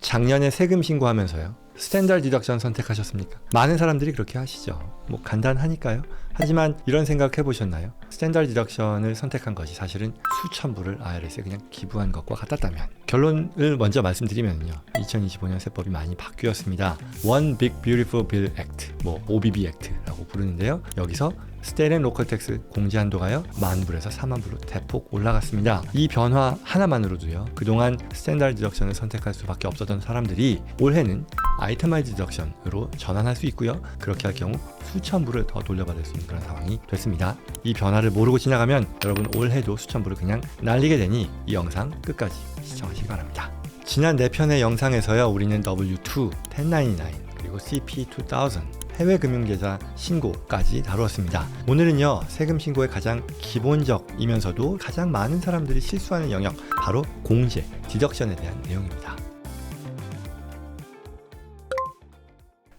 작년에 세금 신고하면서요, 스탠다드 디덕션 선택하셨습니까? 많은 사람들이 그렇게 하시죠. 뭐 간단하니까요. 하지만 이런 생각 해보셨나요? 스탠다드 디덕션을 선택한 것이 사실은 수천 불을 IRS에 그냥 기부한 것과 같았다면, 결론을 먼저 말씀드리면요, 2025년 세법이 많이 바뀌었습니다. One Big Beautiful Bill Act, 뭐 OBB Act라고 부르는데요. 여기서 스테이트 앤 로컬 텍스 공제 한도가요, 10,000불에서 40,000불로 대폭 올라갔습니다. 이 변화 하나만으로도요, 그동안 스탠다드 디덕션을 선택할 수밖에 없었던 사람들이 올해는 아이템마이즈 디덕션으로 전환할 수 있고요. 그렇게 할 경우 수천 불을 더 돌려받을 수 있는 그런 상황이 됐습니다. 이 변화를 모르고 지나가면 여러분 올해도 수천 불을 그냥 날리게 되니 이 영상 끝까지 시청하시기 바랍니다. 지난 4편의 영상에서요, 우리는 W2, 1099, 그리고 CP2000 해외 금융계좌 신고까지 다루었습니다. 오늘은요, 세금 신고의 가장 기본적이면서도 가장 많은 사람들이 실수하는 영역, 바로 공제, 디덕션에 대한 내용입니다.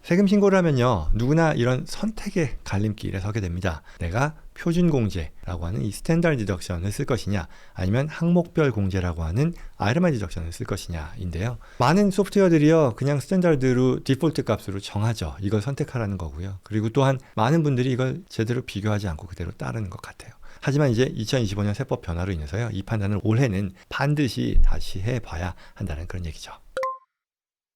세금 신고를 하면요, 누구나 이런 선택의 갈림길에 서게 됩니다. 내가 표준 공제라고 하는 이 스탠다드 디덕션을 쓸 것이냐, 아니면 항목별 공제라고 하는 아이템마이즈 디덕션을 쓸 것이냐인데요. 많은 소프트웨어들이요, 그냥 스탠다드로 디폴트 값으로 정하죠. 이걸 선택하라는 거고요. 그리고 또한 많은 분들이 이걸 제대로 비교하지 않고 그대로 따르는 것 같아요. 하지만 이제 2025년 세법 변화로 인해서요, 이 판단을 올해는 반드시 다시 해봐야 한다는 그런 얘기죠.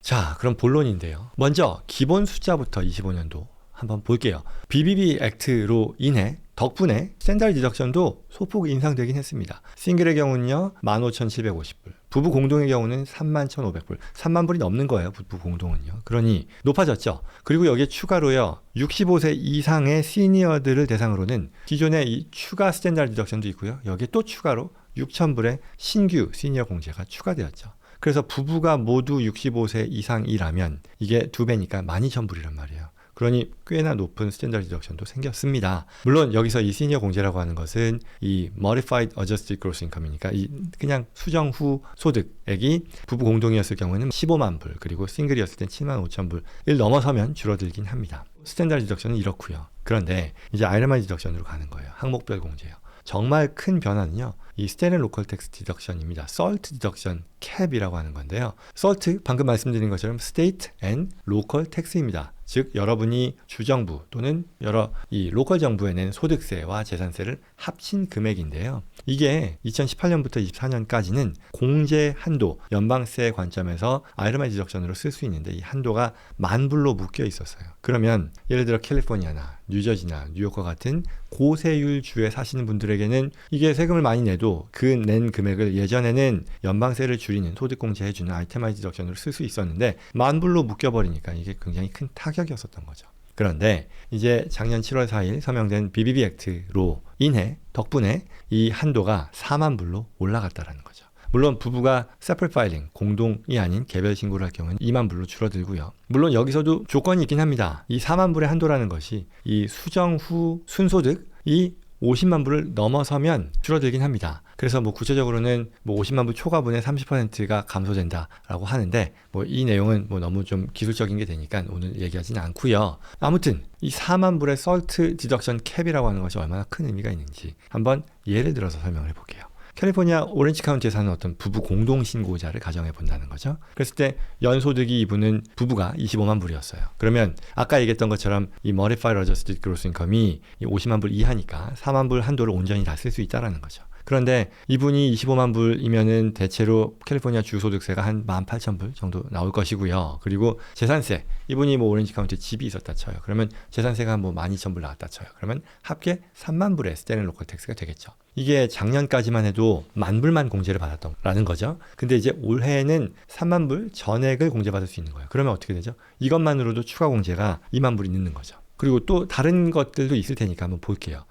자, 그럼 본론인데요. 먼저 기본 숫자부터 25년도 한번 볼게요. BBB 액트로 인해 덕분에 스탠다드 디덕션도 소폭 인상되긴 했습니다. 싱글의 경우는요, 15,750불, 부부 공동의 경우는 31,500불, 30,000불이 넘는 거예요, 부부 공동은요. 그러니 높아졌죠. 그리고 여기에 추가로요, 65세 이상의 시니어들을 대상으로는 기존의 이 추가 스탠다드 디덕션도 있고요, 여기에 또 추가로 6,000불의 신규 시니어 공제가 추가되었죠. 그래서 부부가 모두 65세 이상이라면 이게 2배니까 12,000불이란 말이에요. 그러니 꽤나 높은 스탠다드 디덕션도 생겼습니다. 물론 여기서 이 시니어 공제라고 하는 것은 이 Modified Adjusted Gross Income이니까 이 그냥 수정 후 소득액이 부부 공동이었을 경우에는 15만 불, 그리고 싱글이었을 땐 75,000불을 넘어서면 줄어들긴 합니다. 스탠다드 디덕션은 이렇고요. 그런데 이제 아이템마이즈 디덕션으로 가는 거예요. 항목별 공제요. 정말 큰 변화는요, 이 스테이트 앤 로컬 텍스 디덕션입니다. SALT 디덕션 캡이라고 하는 건데요. SALT, 방금 말씀드린 것처럼 스테이트 앤 로컬 텍스입니다. 즉 여러분이 주정부 또는 여러 이 로컬 정부에 낸 소득세와 재산세를 합친 금액인데요. 이게 2018년부터 24년까지는 공제 한도, 연방세 관점에서 아이템마이즈 디덕션으로 쓸 수 있는데 이 한도가 10,000불로 묶여 있었어요. 그러면 예를 들어 캘리포니아나 뉴저지나 뉴욕과 같은 고세율 주에 사시는 분들에게는 이게 세금을 많이 내도 그 낸 금액을 예전에는 연방세를 줄이는 소득공제 해주는 아이템마이즈 디덕션으로 쓸 수 있었는데 10,000불로 묶여버리니까 이게 굉장히 큰 타격이었었던 거죠. 그런데 이제 작년 7월 4일 서명된 BBB 액트로 인해 덕분에 이 한도가 40,000불로 올라갔다라는 거죠. 물론 부부가 separate filing, 공동이 아닌 개별 신고를 할 경우는 20,000불로 줄어들고요. 물론 여기서도 조건이 있긴 합니다. 이 40,000불의 한도라는 것이 이 수정 후 순소득이 500,000불을 넘어서면 줄어들긴 합니다. 그래서 뭐 구체적으로는 뭐 500,000불 초과분의 30%가 감소된다라고 하는데 뭐 이 내용은 뭐 너무 좀 기술적인 게 되니까 오늘 얘기하지는 않고요. 아무튼 이 40,000불의 SALT 디덕션 캡이라고 하는 것이 얼마나 큰 의미가 있는지 한번 예를 들어서 설명을 해볼게요. 캘리포니아 오렌지 카운티에 사는 어떤 부부 공동 신고자를 가정해 본다는 거죠. 그랬을 때 연소득이 이분은 부부가 25만 불이었어요. 그러면 아까 얘기했던 것처럼 이 Modified Adjusted Gross Income이 50만 불 이하니까 4만 불 한도를 온전히 다 쓸 수 있다라는 거죠. 그런데 이분이 25만 불이면은 대체로 캘리포니아 주소득세가 한 18,000불 정도 나올 것이고요. 그리고 재산세, 이분이 뭐 오렌지 카운티에 집이 있었다 쳐요. 그러면 재산세가 뭐 12,000불 나왔다 쳐요. 그러면 합계 3만 불의 스테이트 앤 로컬 텍스가 되겠죠. 이게 작년까지만 해도 10,000불만 공제를 받았다라는 거죠. 근데 이제 올해는 3만 불 전액을 공제받을 수 있는 거예요. 그러면 어떻게 되죠? 이것만으로도 추가 공제가 2만 불이 넣는 거죠. 그리고 또 다른 것들도 있을 테니까 한번 볼게요.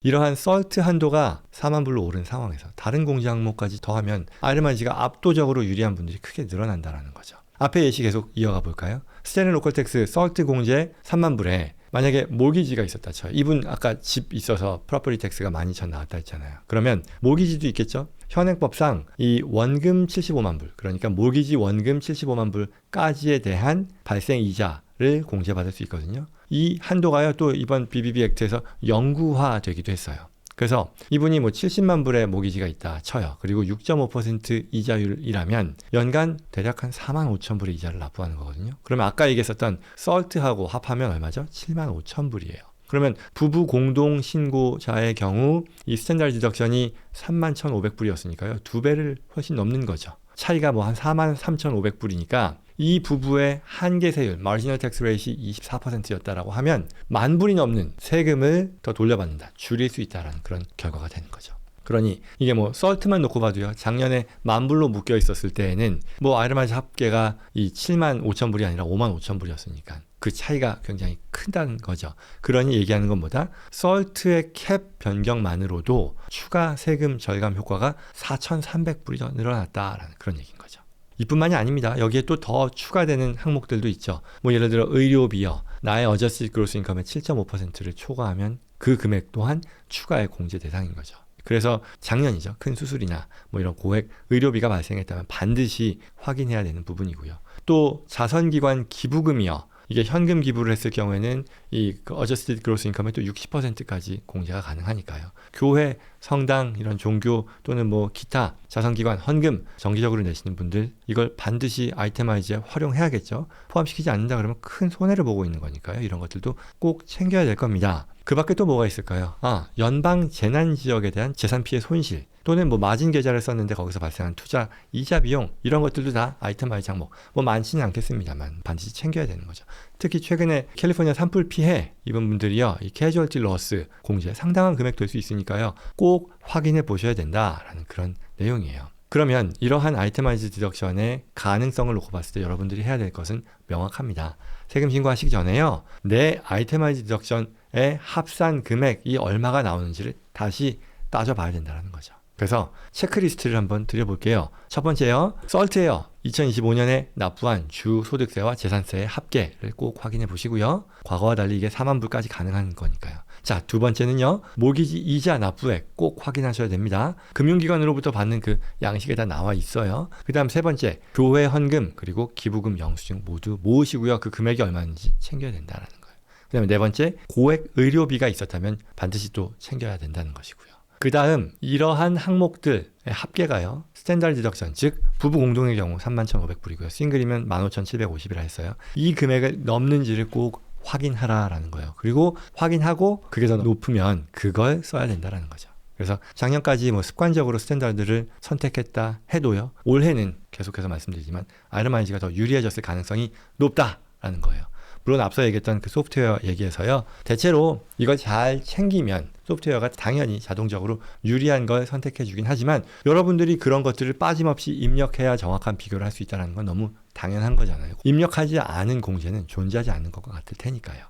이러한 SALT 한도가 4만 불로 오른 상황에서 다른 공제 항목까지 더하면 아이템마이즈가 압도적으로 유리한 분들이 크게 늘어난다는 거죠. 앞에 예시 계속 이어가 볼까요? 스테이트 앤 로컬 텍스 SALT 공제 3만 불에 만약에 몰기지가 있었다 쳐요. 이분 아까 집 있어서 프로퍼티 텍스가 12,000 나왔다 했잖아요. 그러면 몰기지도 있겠죠? 현행법상 이 원금 75만 불, 그러니까 몰기지 원금 75만 불까지에 대한 발생 이자를 공제받을 수 있거든요. 이 한도가요, 또 이번 BBB 액트에서 영구화되기도 했어요. 그래서 이분이 뭐 70만 불의 모기지가 있다 쳐요. 그리고 6.5% 이자율이라면 연간 대략 한 4만 5천 불의 이자를 납부하는 거거든요. 그러면 아까 얘기했었던 썰트하고 합하면 얼마죠? 7만 5천 불이에요. 그러면 부부 공동 신고자의 경우 이 스탠다드 디덕션이 3만 1,500불이었으니까요. 2배를 훨씬 넘는 거죠. 차이가 뭐 한 4만 3,500불이니까 이 부부의 한계세율, 마지널 텍스 레이시 24%였다라고 하면 10,000불이 넘는 세금을 더 돌려받는다, 줄일 수 있다라는 그런 결과가 되는 거죠. 그러니 이게 뭐 썰트만 놓고 봐도요, 작년에 10,000불로 묶여 있었을 때에는 뭐 아이르마즈 합계가 이 7만 5천 불이 아니라 5만 5천 불이었으니까 그 차이가 굉장히 크다는 거죠. 그러니 얘기하는 것보다 썰트의 캡 변경만으로도 추가 세금 절감 효과가 4,300불이 더 늘어났다라는 그런 얘기인 거죠. 이뿐만이 아닙니다. 여기에 또 더 추가되는 항목들도 있죠. 뭐 예를 들어 의료비요. 나의 어저스티드 그로스 인컴의 7.5%를 초과하면 그 금액 또한 추가의 공제 대상인 거죠. 그래서 작년이죠. 큰 수술이나 뭐 이런 고액 의료비가 발생했다면 반드시 확인해야 되는 부분이고요. 또 자선기관 기부금이요. 이게 현금 기부를 했을 경우에는 이 어저스티드 그로스 인컴의 또 60%까지 공제가 가능하니까요. 교회, 성당, 이런 종교 또는 뭐 기타 자선기관 헌금 정기적으로 내시는 분들 이걸 반드시 아이템아이즈에 활용해야겠죠. 포함시키지 않는다 그러면 큰 손해를 보고 있는 거니까요. 이런 것들도 꼭 챙겨야 될 겁니다. 그 밖에 또 뭐가 있을까요? 연방 재난 지역에 대한 재산 피해 손실 또는 뭐 마진 계좌를 썼는데 거기서 발생한 투자 이자 비용 이런 것들도 다 아이템아이즈 항목 뭐 많지는 않겠습니다만 반드시 챙겨야 되는 거죠. 특히 최근에 캘리포니아 산불 피해 입은 분들이요, 이 캐주얼티 러스 공제 상당한 금액 될 수 있으니까요, 꼭 확인해 보셔야 된다라는 그런 내용이에요. 그러면 이러한 아이템아이즈 디덕션의 가능성을 놓고 봤을 때 여러분들이 해야 될 것은 명확합니다. 세금 신고하시기 전에요, 내 아이템아이즈 디덕션의 합산 금액이 얼마가 나오는지를 다시 따져봐야 된다는 거죠. 그래서 체크리스트를 한번 드려볼게요. 첫 번째요, 썰트예요. 2025년에 납부한 주 소득세와 재산세의 합계를 꼭 확인해 보시고요. 과거와 달리 이게 4만 불까지 가능한 거니까요. 자, 두 번째는요, 모기지 이자 납부액 꼭 확인하셔야 됩니다. 금융기관으로부터 받는 그 양식에 다 나와 있어요. 그 다음 세 번째, 교회 헌금 그리고 기부금 영수증 모두 모으시고요. 그 금액이 얼마인지 챙겨야 된다는 거예요. 그 다음에 네 번째, 고액 의료비가 있었다면 반드시 또 챙겨야 된다는 것이고요. 그 다음 이러한 항목들의 합계가요, 스탠다드 디덕션, 즉 부부 공동의 경우 31,500불이고요. 싱글이면 15,750이라 했어요. 이 금액을 넘는지를 꼭 확인하라라는 거예요. 그리고 확인하고 그게 더 높으면 그걸 써야 된다라는 거죠. 그래서 작년까지 뭐 습관적으로 스탠다드를 선택했다 해도요, 올해는 계속해서 말씀드리지만 아이르마이즈가 더 유리해졌을 가능성이 높다라는 거예요. 물론 앞서 얘기했던 그 소프트웨어 얘기에서요, 대체로 이걸 잘 챙기면 소프트웨어가 당연히 자동적으로 유리한 걸 선택해 주긴 하지만 여러분들이 그런 것들을 빠짐없이 입력해야 정확한 비교를 할 수 있다는 건 너무 당연한 거잖아요. 입력하지 않은 공제는 존재하지 않는 것과 같을 테니까요.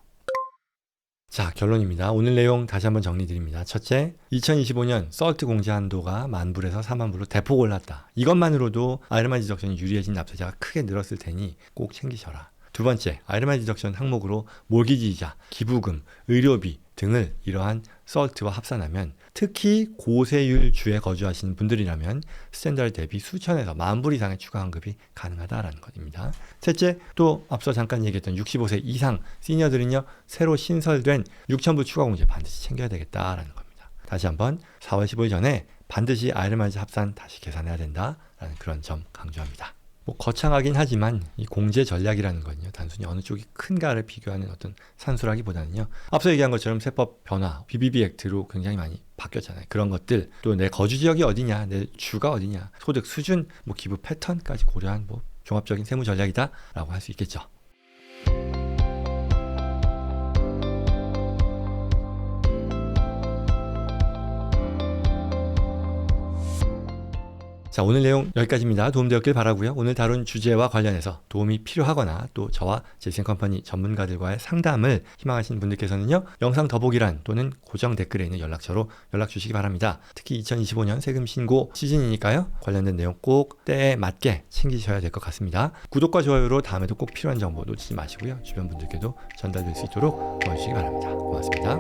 자, 결론입니다. 오늘 내용 다시 한번 정리드립니다. 첫째, 2025년 썰트 공제 한도가 10,000불에서 40,000불로 대폭 올랐다. 이것만으로도 아이르마이즈 디덕션이 유리해진 납세자가 크게 늘었을 테니 꼭 챙기셔라. 두 번째, 아이르마이즈 디덕션 항목으로 모기지 이자, 기부금, 의료비 등을 이러한 썰트와 합산하면 특히 고세율 주에 거주하시는 분들이라면 스탠다드 대비 수천에서 10,000불 이상의 추가 환급이 가능하다라는 것입니다. 셋째, 또 앞서 잠깐 얘기했던 65세 이상 시니어들은요, 새로 신설된 6,000불 추가 공제 반드시 챙겨야 되겠다라는 겁니다. 다시 한번 4월 15일 전에 반드시 아이르마이즈 합산 다시 계산해야 된다라는 그런 점 강조합니다. 뭐 거창하긴 하지만 이 공제 전략이라는 건요, 단순히 어느 쪽이 큰가를 비교하는 어떤 산수라기보다는요, 앞서 얘기한 것처럼 세법 변화, BBB 액트로 굉장히 많이 바뀌었잖아요. 그런 것들, 또 내 거주 지역이 어디냐, 내 주가 어디냐, 소득 수준, 뭐 기부 패턴까지 고려한 뭐 종합적인 세무 전략이다라고 할 수 있겠죠. 자, 오늘 내용 여기까지입니다. 도움되었길 바라고요. 오늘 다룬 주제와 관련해서 도움이 필요하거나 또 저와 제이슨컴퍼니 전문가들과의 상담을 희망하시는 분들께서는요, 영상 더보기란 또는 고정 댓글에 있는 연락처로 연락 주시기 바랍니다. 특히 2025년 세금 신고 시즌이니까요, 관련된 내용 꼭 때에 맞게 챙기셔야 될 것 같습니다. 구독과 좋아요로 다음에도 꼭 필요한 정보 놓치지 마시고요, 주변 분들께도 전달될 수 있도록 도와주시기 바랍니다. 고맙습니다.